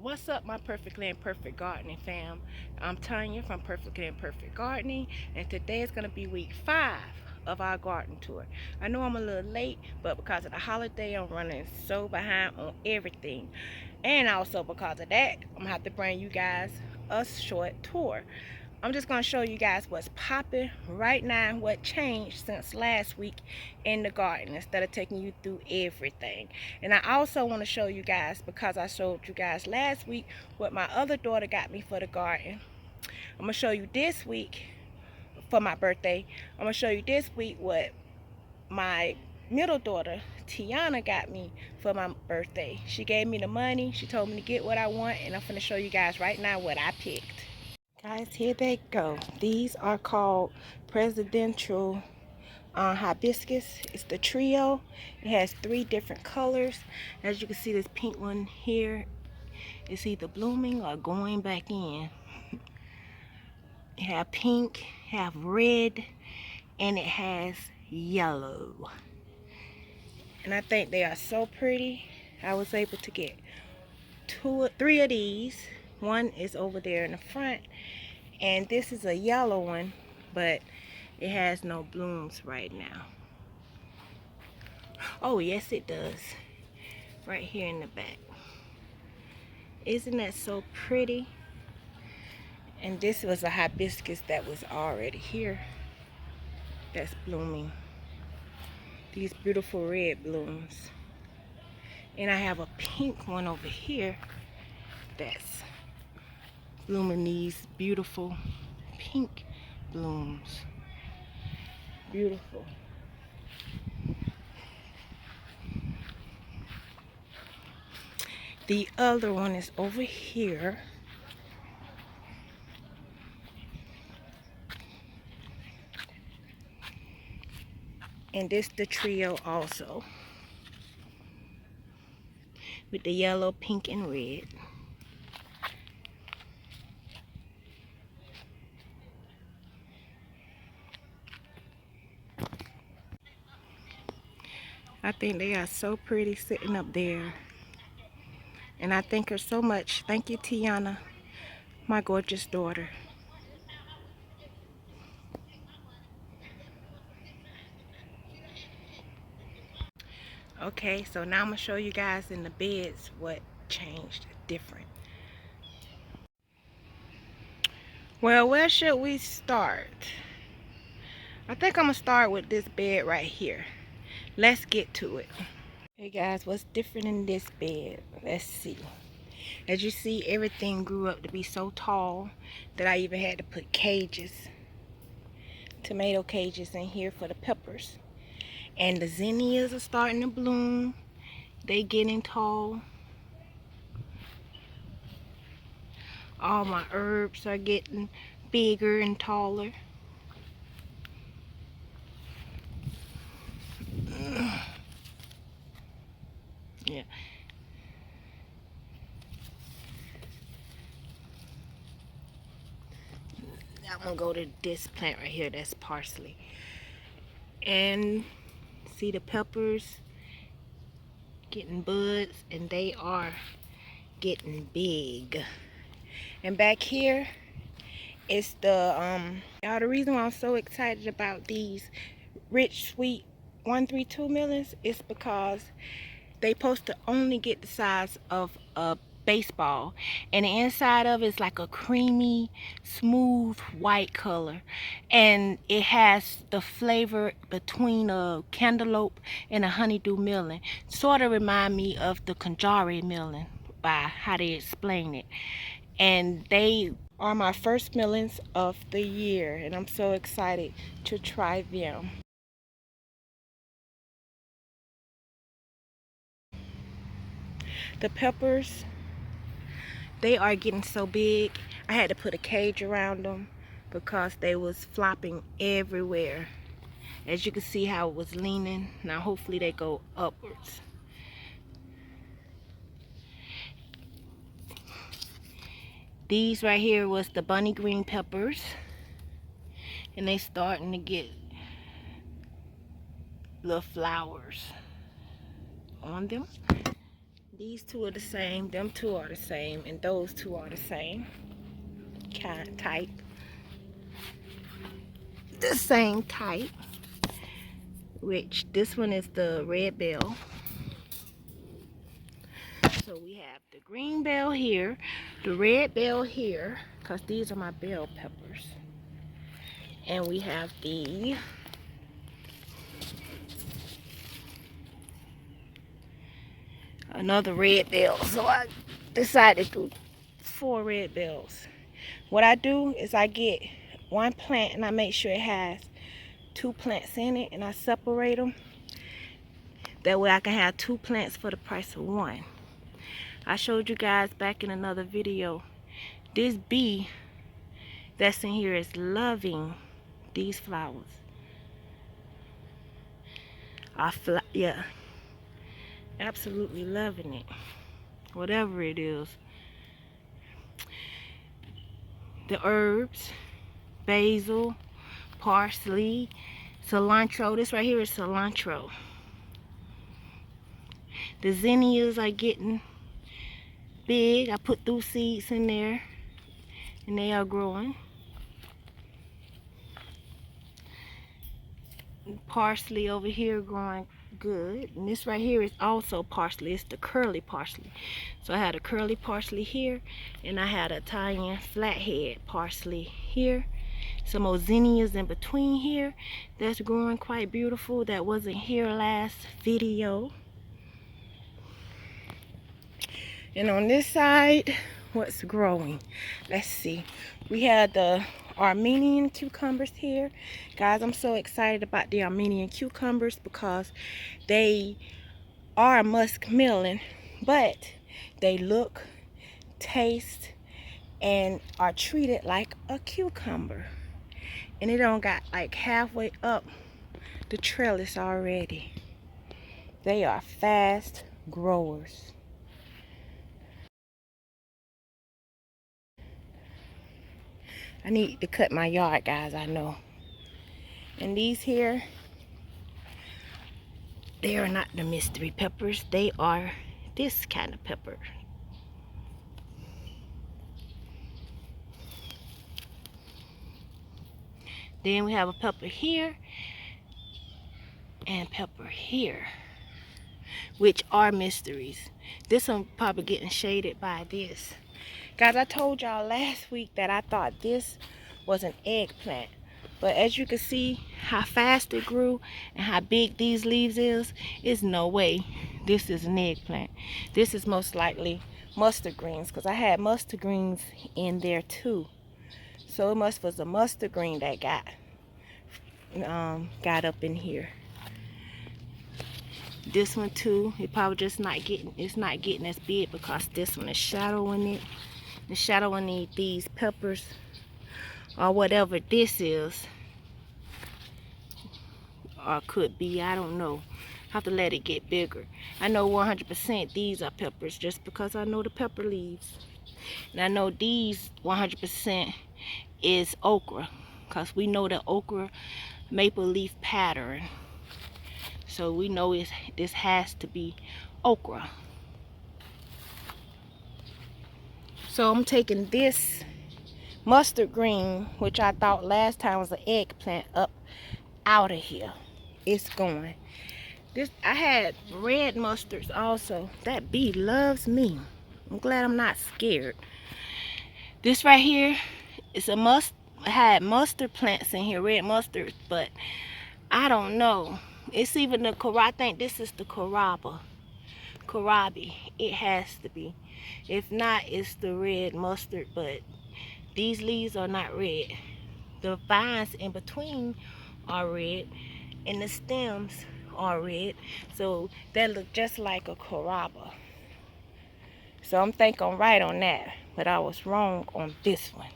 What's up, my perfectly imperfect gardening fam? I'm Tanya from Perfectly Imperfect Gardening, and today is going to be week 5 of our garden tour. I know I'm a little late, but because of the holiday, I'm running so behind on everything. And also because of that, I'm going to have to bring you guys a short tour. I'm just going to show you guys what's popping right now and what changed since last week in the garden instead of taking you through everything. And I also want to show you guys, because I showed you guys last week what my other daughter got me for the garden. I'm going to show you this week for my birthday. I'm going to show you this week what my middle daughter Tiana got me for my birthday. She gave me the money. She told me to get what I want, and I'm going to show you guys right now what I picked. Guys, here they go. These are called presidential hibiscus. It's the trio. It has 3 different colors. As you can see, this pink one here is either blooming or going back in. It has pink, have red, and it has yellow. And I think they are so pretty. I was able to get 3 of these. One is over there in the front, and this is a yellow one, but it has no blooms right now. Oh, yes, it does. Right here in the back. Isn't that so pretty? And this was a hibiscus that was already here. That's blooming. These beautiful red blooms. And I have a pink one over here that's blooming these beautiful pink blooms. Beautiful. The other one is over here. And this the trio also. With the yellow, pink, and red. I think they are so pretty sitting up there. And I thank her so much. Thank you, Tiana, my gorgeous daughter. Okay, so now I'm going to show you guys in the beds what changed different. Well, where should we start? I think I'm going to start with this bed right here. Let's get to it. Hey guys, what's different in this bed? Let's see. As you see, everything grew up to be so tall that I even had to put cages, tomato cages in here for the peppers. And the zinnias are starting to bloom. They getting tall. All my herbs are getting bigger and taller. Yeah. I'm gonna go to this plant right here. That's parsley. And see the peppers getting buds, and they are getting big. And back here is the reason why I'm so excited about these rich sweet 132 millions is because they supposed to only get the size of a baseball, and the inside of it is like a creamy smooth white color, and it has the flavor between a cantaloupe and a honeydew melon. Sort of remind me of the Conjari melon by how they explain it. And they are my first melons of the year, and I'm so excited to try them. The peppers, they are getting so big. I had to put a cage around them because they was flopping everywhere. As you can see how it was leaning. Now hopefully they go upwards. These right here was the bunny green peppers, and they starting to get little flowers on them. These two are the same, them two are the same, and those two are the same kind type. The same type, which this one is the red bell. So we have the green bell here, the red bell here, because these are my bell peppers. And we have the another red bell. So I decided to do 4 red bells. What I do is I get one plant and I make sure it has 2 plants in it, and I separate them. That way I can have 2 plants for the price of 1. I showed you guys back in another video, this bee that's in here is loving these flowers. Yeah, absolutely loving it, whatever it is. The herbs, basil, parsley, cilantro. This right here is cilantro. The zinnias are getting big. I put those seeds in there and they are growing. Parsley over here growing good. And this right here is also parsley. It's the curly parsley. So I had a curly parsley here, and I had a Italian flathead parsley here. Some more zinnias in between here that's growing quite beautiful. That wasn't here last video. And on this side, what's growing? Let's see. We had the Armenian cucumbers here. Guys, I'm so excited about the Armenian cucumbers because they are muskmelon, but they look, taste, and are treated like a cucumber. And it don't got like halfway up the trellis already. They are fast growers. I need to cut my yard, guys, I know. And these here, they are not the mystery peppers. They are this kind of pepper. Then we have a pepper here and pepper here, which are mysteries. This one probably getting shaded by this. Guys, I told y'all last week that I thought this was an eggplant. But as you can see how fast it grew and how big these leaves is, there's no way this is an eggplant. This is most likely mustard greens, because I had mustard greens in there too. So it was a mustard green that got up in here. This one too, it probably just not getting as big because this one is shadowing it. The shadowing these peppers or whatever this is, or could be, I don't know. Have to let it get bigger. I know 100% these are peppers just because I know the pepper leaves. And I know these 100% is okra, because we know the okra maple leaf pattern. So we know this has to be okra. So I'm taking this mustard green, which I thought last time was an eggplant, up out of here. It's going. I had red mustards also. That bee loves me. I'm glad I'm not scared. This right here is had mustard plants in here, red mustard, but I don't know. It's even the I think this is the Karabi. It has to be. If not, it's the red mustard, but these leaves are not red. The vines in between are red, and the stems are red. So that look just like a Karabi. So I'm thinking I'm right on that, but I was wrong on this one.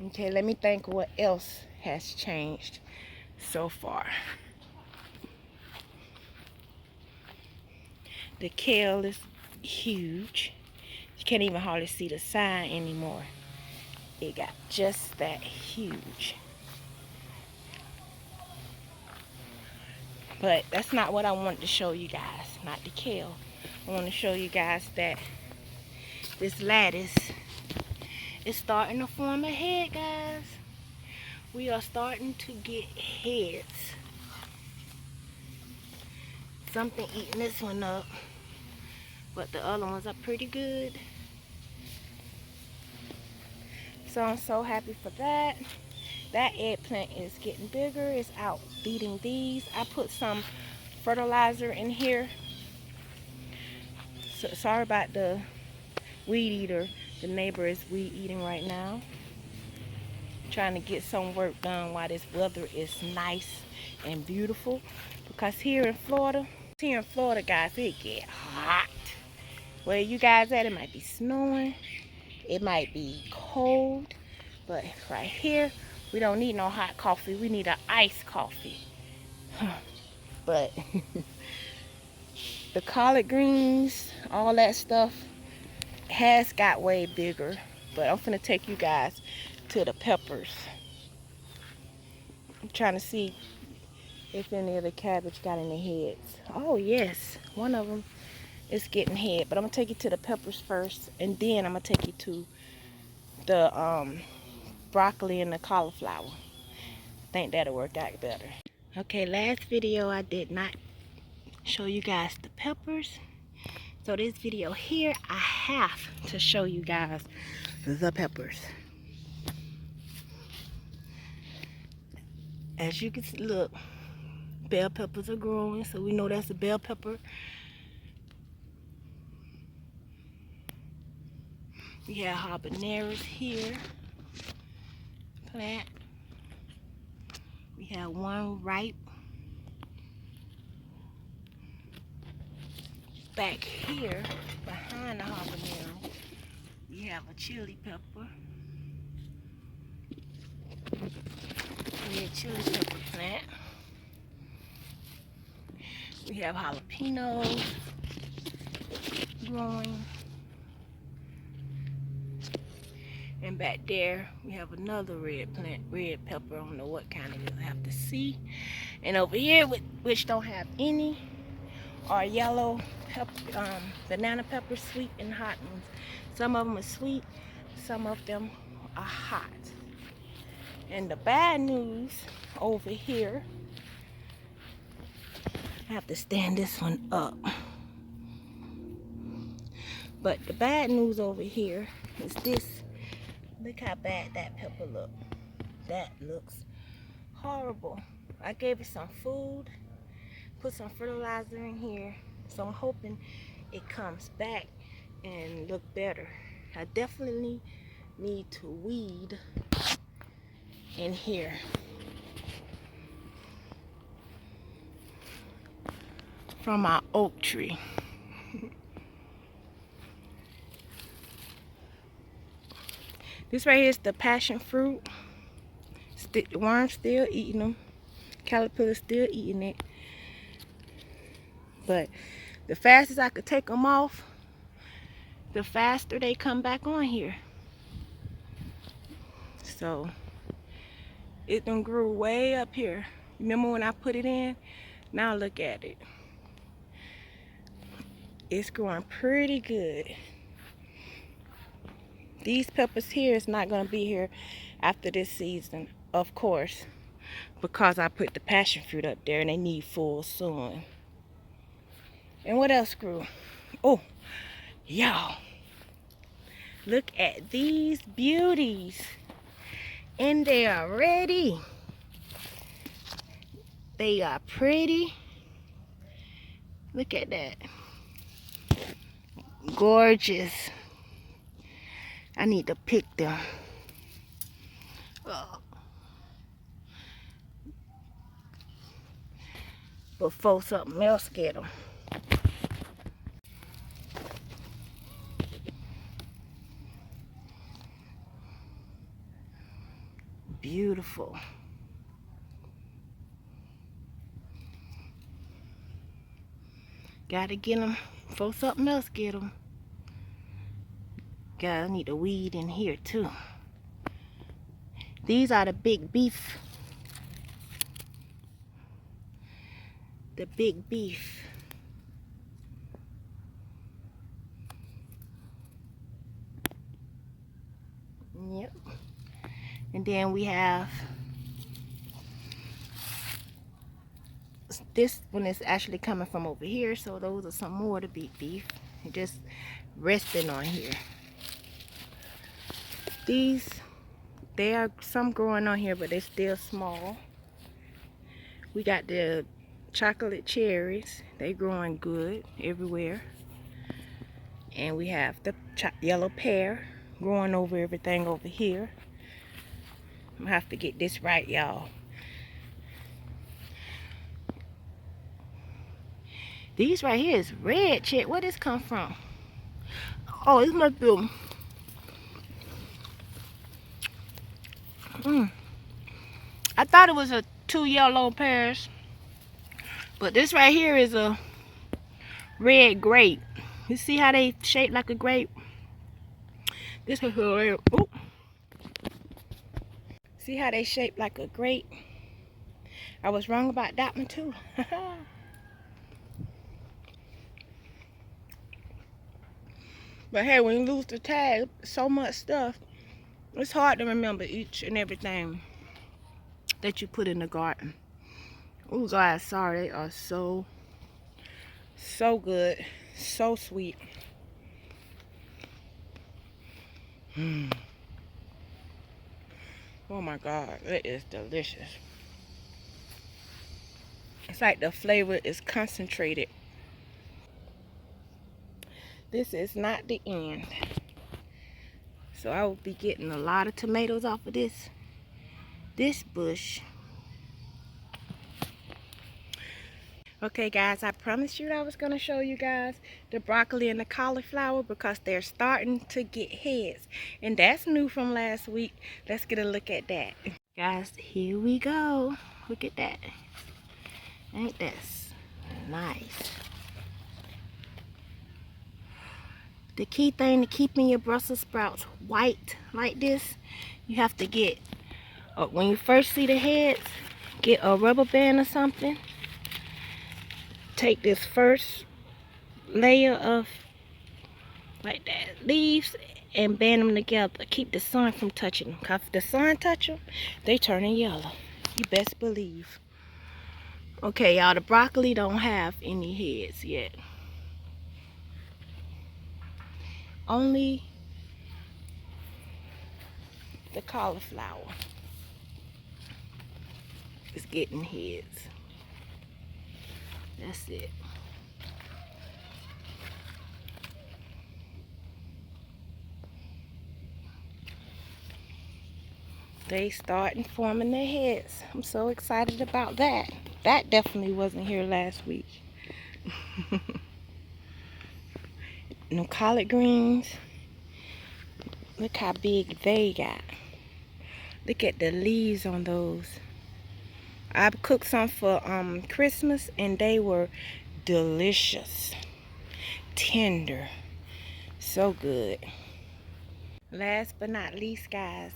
Okay, let me think what else has changed so far. The kale is huge. You can't even hardly see the sign anymore. It got just that huge. But that's not what I wanted to show you guys, not the kale. I want to show you guys that this lettuce is starting to form a head, guys. We are starting to get heads. Something eating this one up, but the other ones are pretty good. So I'm so happy for that. That eggplant is getting bigger. It's out feeding these. I put some fertilizer in here. So, sorry about the weed eater. The neighbor is weed eating right now. Trying to get some work done while this weather is nice and beautiful. Because here in Florida, guys, it get hot. Where you guys at, it might be snowing. It might be cold. But right here, we don't need no hot coffee. We need an iced coffee. But the collard greens, all that stuff has got way bigger. But I'm finna take you guys to the peppers. I'm trying to see if any of the cabbage got any heads. Oh yes, one of them is getting head. But I'm gonna take you to the peppers first, and then I'm gonna take you to the broccoli and the cauliflower. I think that'll work out better. Okay, last video I did not show you guys the peppers. So this video here, I have to show you guys the peppers. As you can see, look, bell peppers are growing, so we know that's a bell pepper. We have habaneros here. Plant. We have one ripe. Back here, behind the habanero, we have a chili pepper. We have chili pepper plant. We have jalapenos growing. And back there, we have another red plant, red pepper. I don't know what kind it is, I have to see. And over here, which don't have any, are yellow pepper, banana peppers, sweet and hot ones. Some of them are sweet, some of them are hot. And the bad news over here, I have to stand this one up. But the bad news over here is this. Look how bad that pepper looks. That looks horrible. I gave it some food, put some fertilizer in here, so I'm hoping it comes back and look better. I definitely need to weed in here. From our oak tree. This right here is the passion fruit. The worms still eating them. Caterpillar still eating it. But the fastest I could take them off, the faster they come back on here. So it done grew way up here. Remember when I put it in? Now look at it. It's growing pretty good. These peppers here is not going to be here after this season, of course, because I put the passion fruit up there and they need full sun. And what else grew? Oh, y'all, look at these beauties. And they are ready. They are pretty. Look at that. Gorgeous. I need to pick them. Before something else get them. Beautiful. Gotta get them before something else get them. I need a weed in here too. These are the big beef. the big beef. Yep. And then we have this one is actually coming from over here, so those are some more of the big beef. Just resting on here. These, they are some growing on here, but they're still small. We got the chocolate cherries. They growing good everywhere. And we have the yellow pear growing over everything over here. I'm gonna have to get this right, y'all. These right here is red. Check where this come from. Oh, this must be. I thought it was a 2 yellow pears, but this right here is a red grape. You see how they shape like a grape? This is a red. Ooh. See how they shape like a grape? I was wrong about that one too. But hey, when you lose the tag, so much stuff, it's hard to remember each and everything that you put in the garden. Oh guys, sorry, they are so good, so sweet. Oh my God, it is delicious. It's like the flavor is concentrated. This is not the end. So I will be getting a lot of tomatoes off of this bush. Okay guys, I promised you that I was going to show you guys the broccoli and the cauliflower because they're starting to get heads. And that's new from last week. Let's get a look at that. Guys, here we go. Look at that. Ain't that nice? The key thing to keeping your Brussels sprouts white like this, you have to get, when you first see the heads, get a rubber band or something. Take this first layer of like that leaves and band them together. Keep the sun from touching them. Cause if the sun touch them, they turning yellow. You best believe. Okay, y'all, the broccoli don't have any heads yet. Only the cauliflower is getting heads. That's it. They starting forming their heads. I'm so excited about that. That definitely wasn't here last week. No collard greens. Look how big they got. Look at the leaves on those. I cooked some for Christmas and they were delicious. Tender. So good. Last but not least, guys,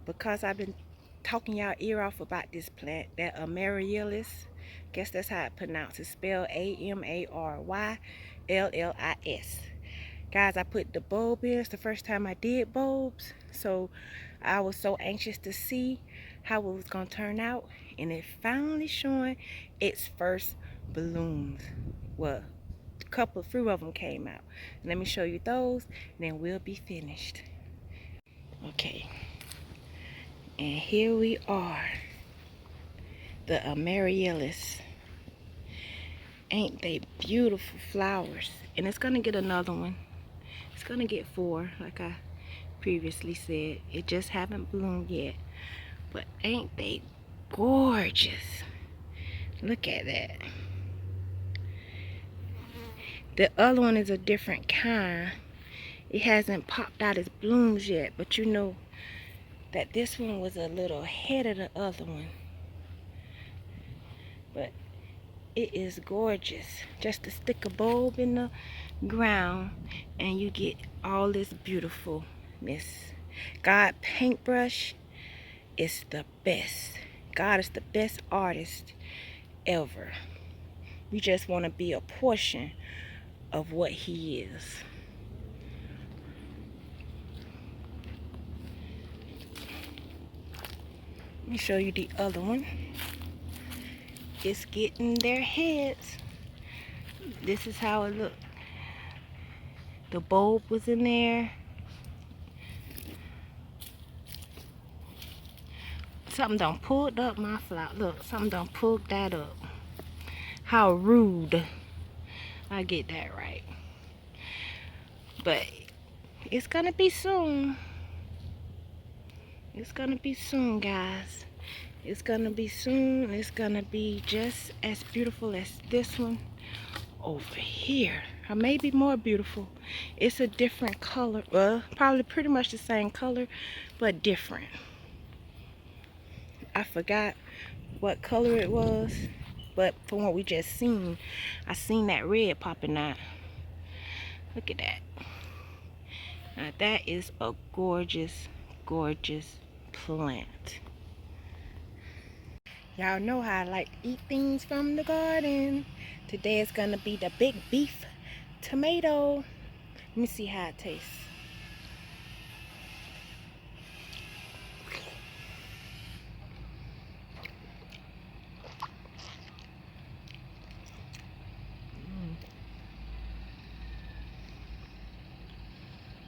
because I've been talking y'all ear off about this plant, that Amaryllis. Guess that's how it pronounces. Spelled Amaryllis. Guys, I put the bulb in. It's the first time I did bulbs, so I was so anxious to see how it was gonna turn out, and it finally showing its first blooms. Well, a couple of few of them came out. Let me show you those, and then we'll be finished. Okay, and here we are, the Amaryllis. Ain't they beautiful flowers? And it's gonna get another one. It's gonna get 4, like I previously said. It just haven't bloomed yet, but ain't they gorgeous? Look at that. The other one is a different kind. It hasn't popped out its blooms yet, but you know that this one was a little ahead of the other one. But it is gorgeous. Just to stick a bulb in the ground and you get all this beautifulness. God paintbrush is the best. God is the best artist ever. We just want to be a portion of what he is. Let me show you the other one. It's getting their heads. This is how it looked. The bulb was in there. Something done pulled up my flower. Look, something done pulled that up. How rude. I get that right. But it's gonna be soon. It's gonna be soon, guys. It's gonna be soon. It's gonna be just as beautiful as this one over here. Or maybe more beautiful. It's a different color. Well, probably pretty much the same color, but different. I forgot what color it was, but from what we just seen, I seen that red popping out. Look at that. Now that is a gorgeous, gorgeous plant. Y'all know how I like to eat things from the garden. Today is gonna be the big beef tomato. Let me see how it tastes.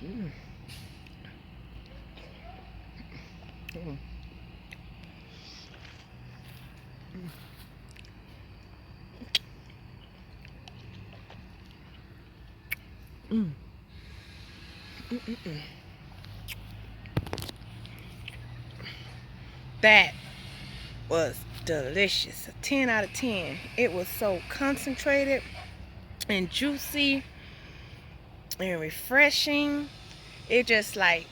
Mm. Mm. Mm. Mm. That was delicious. A 10 out of 10. It was so concentrated and juicy and refreshing. It just like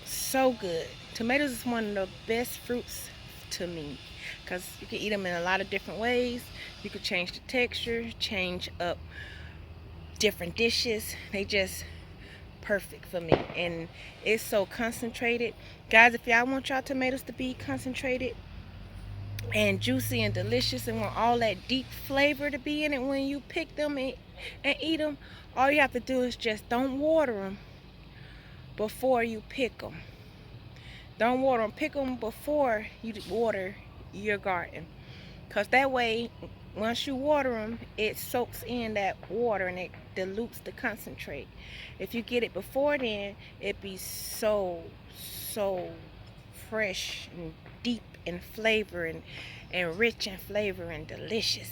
so good. Tomatoes is one of the best fruits to me because you can eat them in a lot of different ways. You could change the texture, change up different dishes. They just perfect for me, and it's so concentrated. Guys, if y'all want y'all tomatoes to be concentrated and juicy and delicious and want all that deep flavor to be in it when you pick them and eat them, all you have to do is just don't water them before you pick them. Don't water them. Pick them before you water your garden, because that way once you water them, it soaks in that water and it dilutes the concentrate. If you get it before then, it be so fresh and deep in flavor and rich in flavor and delicious.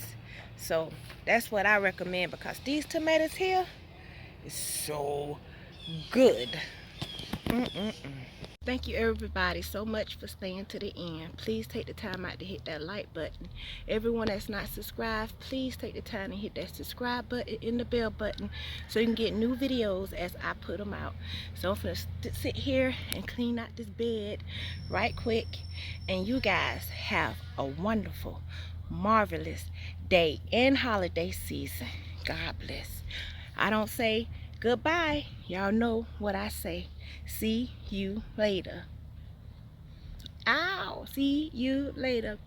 So that's what I recommend, because these tomatoes here is so good. Thank you everybody so much for staying to the end. Please take the time out to hit that like button. Everyone that's not subscribed, please take the time to hit that subscribe button and the bell button so you can get new videos as I put them out. So I'm going to sit here and clean out this bed right quick, and you guys have a wonderful, marvelous day and holiday season. God bless. I don't say goodbye. Y'all know what I say. See you later. Ow. See you later.